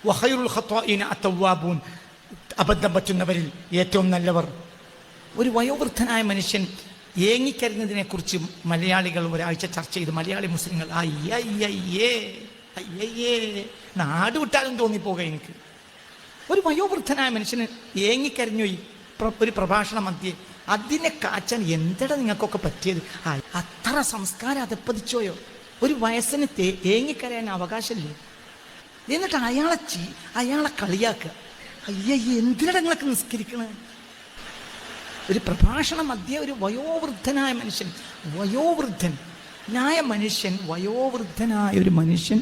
വഖൈറുൽ ഖത്വാഇന അത്തവ്വാബൂൻ, അബദ്ധം പറ്റുന്നവരിൽ ഏറ്റവും നല്ലവർ. ഒരു വയോവൃദ്ധനായ മനുഷ്യൻ ഏങ്ങിക്കരുന്നതിനെ കുറിച്ച് മലയാളികൾ ഒരാഴ്ച ചർച്ച ചെയ്തു. മലയാളി മുസ്ലിങ്ങൾ അയ്യയ്യേ അയ്യയ്യേ നാട് വിട്ടാലും തോന്നിപ്പോക. എനിക്ക് ഒരു വയോവൃദ്ധനായ മനുഷ്യന് ഏങ്ങിക്കരഞ്ഞു ഒരു പ്രഭാഷണ മധ്യേ. അതിനെ കാച്ചാൻ എന്തെടാ നിങ്ങൾക്കൊക്കെ പറ്റിയത്? അത്ര സംസ്കാരം അതപ്പതിച്ചോയോ? ഒരു വയസ്സിന് ഏങ്ങിക്കരയാൻ അവകാശമില്ലേ? എന്നിട്ട് അയാളെ കളിയാക്കുക. അയ്യയ്യ എന്തിനാ നിങ്ങളൊക്കെ നിസ്കരിക്കണേ? ഒരു പ്രഭാഷണ മധ്യേ ഒരു വയോവൃദ്ധനായ മനുഷ്യൻ, വയോവൃദ്ധനായ ഒരു മനുഷ്യൻ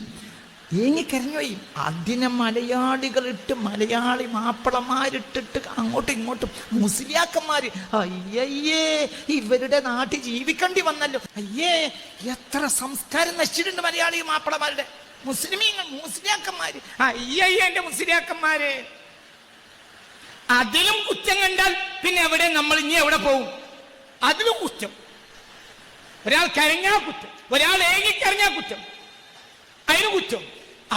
ഏങ്ങിക്കരഞ്ഞുപോയി. അതിനെ മലയാളി മാപ്പിളമാരിട്ടിട്ട് അങ്ങോട്ടും ഇങ്ങോട്ടും മുസ്ലിയാക്കന്മാര് അയ്യയ്യേ ഇവരുടെ നാട്ടിൽ ജീവിക്കേണ്ടി വന്നല്ലോ, അയ്യേ എത്ര സംസ്കാരം നശിച്ചിട്ടുണ്ട് മലയാളി മാപ്പിളമാരുടെ. മുസ്ലിയാക്കന്മാര് അയ്യയ്യ എന്റെ മുസ്ലിയാക്കന്മാര്. അതിലും കുറ്റം കണ്ടാൽ പിന്നെ എവിടെ നമ്മൾ ഇനി എവിടെ പോകും? അതിലും കുറ്റം. ഒരാൾ കരഞ്ഞാ കുറ്റം, ഒരാൾ ഏങ്ങിക്കരഞ്ഞാ കുറ്റം, അതിന് കുറ്റം.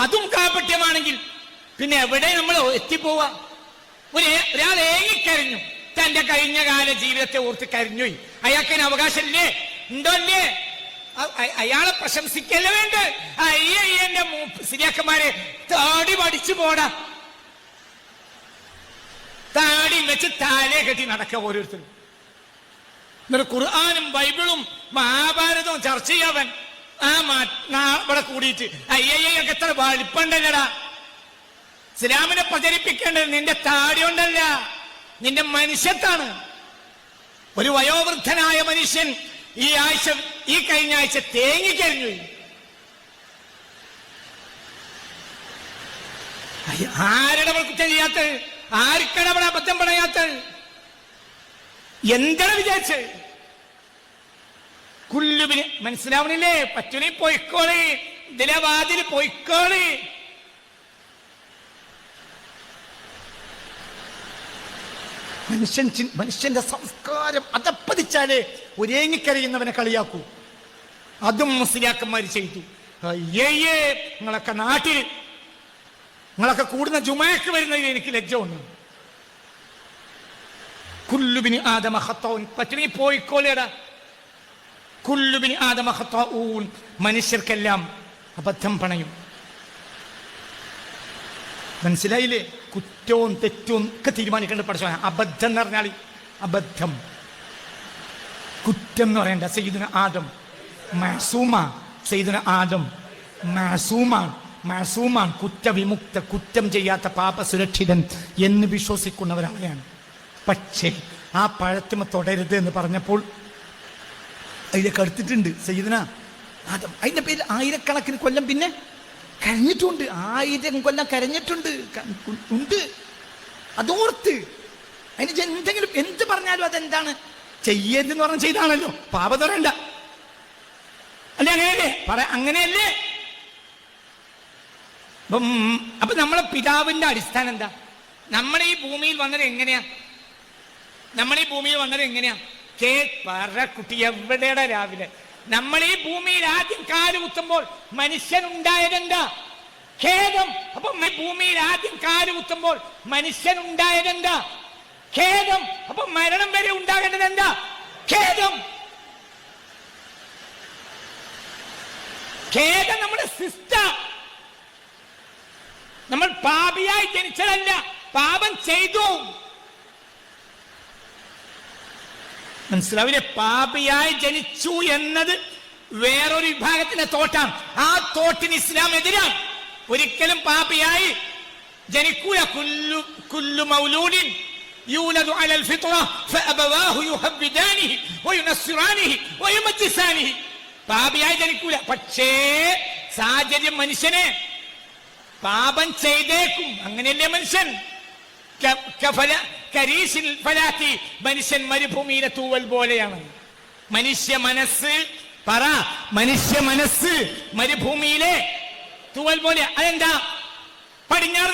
അതും കാപട്യമാണെങ്കിൽ പിന്നെ എവിടെ നമ്മൾ എത്തിപ്പോവാ? ഒരാൾ ഏങ്ങിക്കരഞ്ഞു, തന്റെ കഴിഞ്ഞ കാല ജീവിതത്തെ ഓർത്ത് കരഞ്ഞുപോയി. അയാൾക്കതിന് അവകാശമില്ലേ? ഉണ്ടോ അല്ലേ? അയാളെ പ്രശംസിക്കല്ലേ വേണ്ട? അയ്യന്റെ സിരിയാക്കന്മാരെ താടി പഠിച്ചു പോടാ, താടി വെച്ച് താലേ കെട്ടി നടക്കുക ഓരോരുത്തരും. എന്നിട്ട് ഖുർആനും ബൈബിളും മഹാഭാരതവും ചർച്ച ചെയ്യാവൻ ഇവിടെ കൂടിയിട്ട് അയ്യയ്യൊക്കെ എത്ര വലിപ്പുണ്ടല്ലടാ. ഇസ്ലാമിനെ പ്രചരിപ്പിക്കേണ്ടത് നിന്റെ താടി കൊണ്ടല്ല, നിന്റെ മനുഷ്യത്താണ്. ഒരു വയോവൃദ്ധനായ മനുഷ്യൻ ഈ കഴിഞ്ഞ ആഴ്ച തേങ്ങിക്കരഞ്ഞു. ആരുടെ കുറ്റം ചെയ്യാത്തത്? ആർക്കടവിടെ അബദ്ധം പറയാത്തത്? എന്താണ് വിചാരിച്ച്? കുല്ലുബിന് മനസ്സിലാവണില്ലേ? പറ്റുനി പൊയ്ക്കോളി, ഇതിലെ വാതിൽ പൊയ്ക്കോളി. മനുഷ്യന്റെ സംസ്കാരം അതപ്പതിച്ചാലേ ഒരേങ്ങിക്കരയുന്നവനെ കളിയാക്കൂ. അതും മുസ്ലിയാക്കന്മാർ ചെയ്തു. അയ്യേ നിങ്ങളൊക്കെ നാട്ടിൽ നിങ്ങളൊക്കെ കൂടുന്ന ജുമയ്ക്ക് വരുന്നതിൽ എനിക്ക് ലജ്ജ വന്നു. കുല്ലുബിന് ആദമ ഖത്താഊൻ, പറ്റുനി പോയിക്കോളിയടാ. കുല്ലുബിന് ആദമ ഖത്താഊൻ, മനുഷ്യർക്കെല്ലാം അബദ്ധം പണയും. മനസ്സിലായില്ലേ? കുറ്റവും തെറ്റും ഒക്കെ തീരുമാനിക്കേണ്ട പഠിച്ച അബദ്ധം എന്ന് പറഞ്ഞാൽ അബദ്ധം, കുറ്റം എന്ന് പറയണ്ട. സയ്യിദുന ആദം സയ്യിദുന ആദം മാസൂമാണ്, കുറ്റവിമുക്ത, കുറ്റം ചെയ്യാത്ത പാപ സുരക്ഷിതൻ എന്ന് വിശ്വസിക്കുന്നവരാണ്. പക്ഷേ ആ പഴത്തിമ തുടരുത് എന്ന് പറഞ്ഞപ്പോൾ അതിലേക്ക് അടുത്തിട്ടുണ്ട് സയ്യിദുന ആദം. അതിന്റെ പേരിൽ ആയിരക്കണക്കിന് കൊല്ലം പിന്നെ കരഞ്ഞിട്ടുണ്ട്, 1000 കൊല്ലം കരഞ്ഞിട്ടുണ്ട് ഉണ്ട്. അതോർത്ത് അതിന് എന്തെങ്കിലും എന്ത് പറഞ്ഞാലും അതെന്താണ് ചെയ്യരുതെന്ന് പറഞ്ഞ ചെയ്താണല്ലോ, പാപതൊരണ്ട അല്ലെ? അങ്ങനെയല്ലേ അങ്ങനെയല്ലേ? അപ്പൊ നമ്മളെ പിതാവിന്റെ അടിസ്ഥാനം എന്താ? നമ്മളെ ഈ ഭൂമിയിൽ വന്നത് എങ്ങനെയാ? കുട്ടി എവിടെയുടെ രാവിലെ നമ്മൾ ഈ ഭൂമിയിൽ ആദ്യം കാലുകുത്തുമ്പോൾ മനുഷ്യൻ ഉണ്ടായതെന്താ? ഖേദം. അപ്പൊ ഭൂമിയിൽ ആദ്യം കാലുകുത്തുമ്പോൾ മനുഷ്യൻ ഉണ്ടായതെന്താ? ഖേദം. അപ്പൊ മരണം വരെ ഉണ്ടാകേണ്ടത് എന്താ? ഖേദം. ഖേദം നമ്മുടെ സിസ്റ്റം. നമ്മൾ പാപിയായി ജനിച്ചതല്ല, പാപം ചെയ്തു. മനസ്സിലാവില്ലേ? പാപിയായി ജനിച്ചു എന്നത് വേറൊരു വിഭാഗത്തിന്റെ തോട്ടാണ്. ആ തോട്ടിന് ഇസ്ലാം എതിരാണ്. ഒരിക്കലും പാപിയായി ജനിക്കൂല. കുല്ലു മൗലൂദിൻ യൂലദു അലൽ ഫിത്റ ഫഅബവാഹു യുഹബ്ബിദാനിഹി വയുനസ്സിറാനിഹി വയുമജ്ജിസാനിഹി. പാപിയായി ജനിക്കൂല. പക്ഷേ സാഹചര്യം മനുഷ്യനെ പാപം ചെയ്തേക്കും. അങ്ങനെയല്ലേ മനുഷ്യൻ? മനുഷ്യൻ മരുഭൂമിയിലെ തൂവൽ പോലെയാണ്. മനുഷ്യ മനസ്സ് മരുഭൂമിയിലെ തൂവൽ പോലെ. അതെന്താ? പടിഞ്ഞാറ്